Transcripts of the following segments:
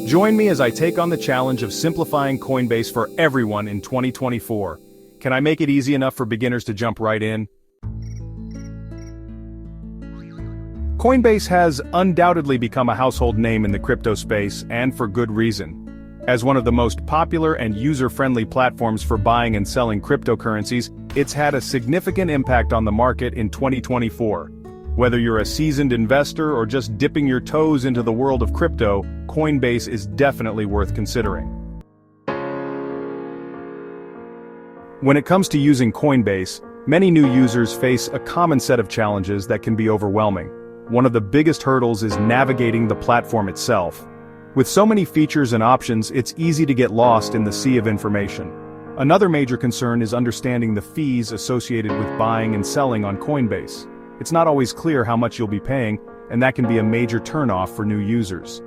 Join me as I take on the challenge of simplifying Coinbase for everyone in 2024. Can I make it easy enough for beginners to jump right in? Coinbase has undoubtedly become a household name in the crypto space, and for good reason. As one of the most popular and user-friendly platforms for buying and selling cryptocurrencies, it's had a significant impact on the market in 2024. Whether you're a seasoned investor or just dipping your toes into the world of crypto, Coinbase is definitely worth considering. When it comes to using Coinbase, many new users face a common set of challenges that can be overwhelming. One of the biggest hurdles is navigating the platform itself. With so many features and options, it's easy to get lost in the sea of information. Another major concern is understanding the fees associated with buying and selling on Coinbase. It's not always clear how much you'll be paying, and that can be a major turnoff for new users.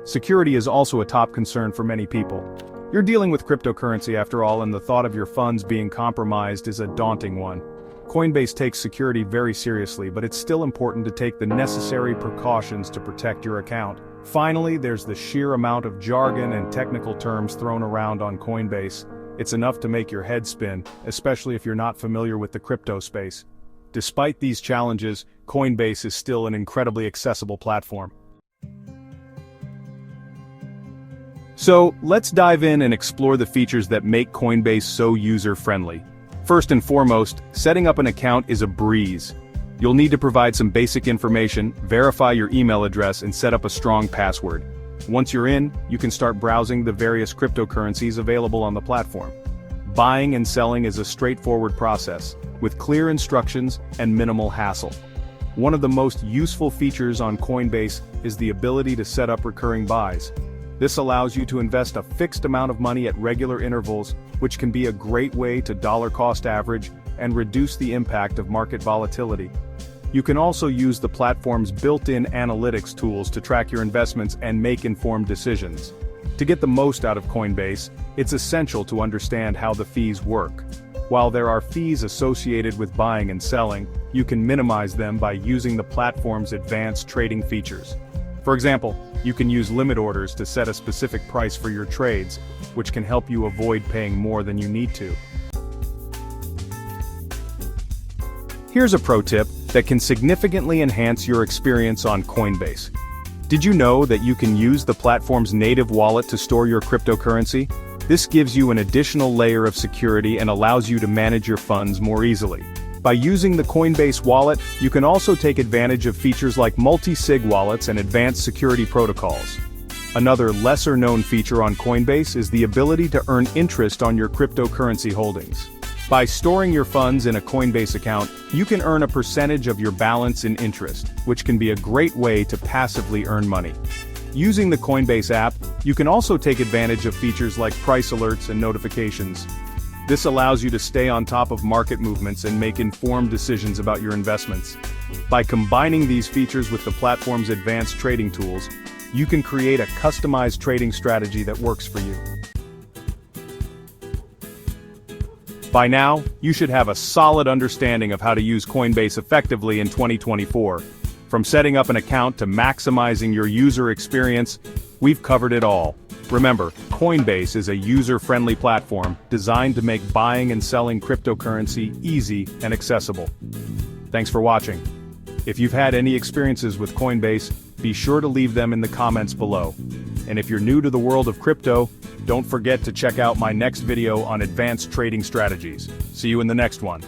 Security is also a top concern for many people. You're dealing with cryptocurrency after all, and the thought of your funds being compromised is a daunting one. Coinbase takes security very seriously, but it's still important to take the necessary precautions to protect your account. Finally, there's the sheer amount of jargon and technical terms thrown around on Coinbase. It's enough to make your head spin, especially if you're not familiar with the crypto space. Despite these challenges, Coinbase is still an incredibly accessible platform. So, let's dive in and explore the features that make Coinbase so user-friendly. First and foremost, setting up an account is a breeze. You'll need to provide some basic information, verify your email address, and set up a strong password. Once you're in, you can start browsing the various cryptocurrencies available on the platform. Buying and selling is a straightforward process, with clear instructions and minimal hassle. One of the most useful features on Coinbase is the ability to set up recurring buys. This allows you to invest a fixed amount of money at regular intervals, which can be a great way to dollar-cost average and reduce the impact of market volatility. You can also use the platform's built-in analytics tools to track your investments and make informed decisions. To get the most out of Coinbase, it's essential to understand how the fees work. While there are fees associated with buying and selling, you can minimize them by using the platform's advanced trading features. For example, you can use limit orders to set a specific price for your trades, which can help you avoid paying more than you need to. Here's a pro tip that can significantly enhance your experience on Coinbase. Did you know that you can use the platform's native wallet to store your cryptocurrency? This gives you an additional layer of security and allows you to manage your funds more easily. By using the Coinbase wallet, you can also take advantage of features like multi-sig wallets and advanced security protocols. Another lesser-known feature on Coinbase is the ability to earn interest on your cryptocurrency holdings. By storing your funds in a Coinbase account, you can earn a percentage of your balance in interest, which can be a great way to passively earn money. Using the Coinbase app, you can also take advantage of features like price alerts and notifications. This allows you to stay on top of market movements and make informed decisions about your investments. By combining these features with the platform's advanced trading tools, you can create a customized trading strategy that works for you. By now, you should have a solid understanding of how to use Coinbase effectively in 2024. From setting up an account to maximizing your user experience, we've covered it all. Remember, Coinbase is a user-friendly platform designed to make buying and selling cryptocurrency easy and accessible. Thanks for watching. If you've had any experiences with Coinbase, be sure to leave them in the comments below. And if you're new to the world of crypto, don't forget to check out my next video on advanced trading strategies. See you in the next one.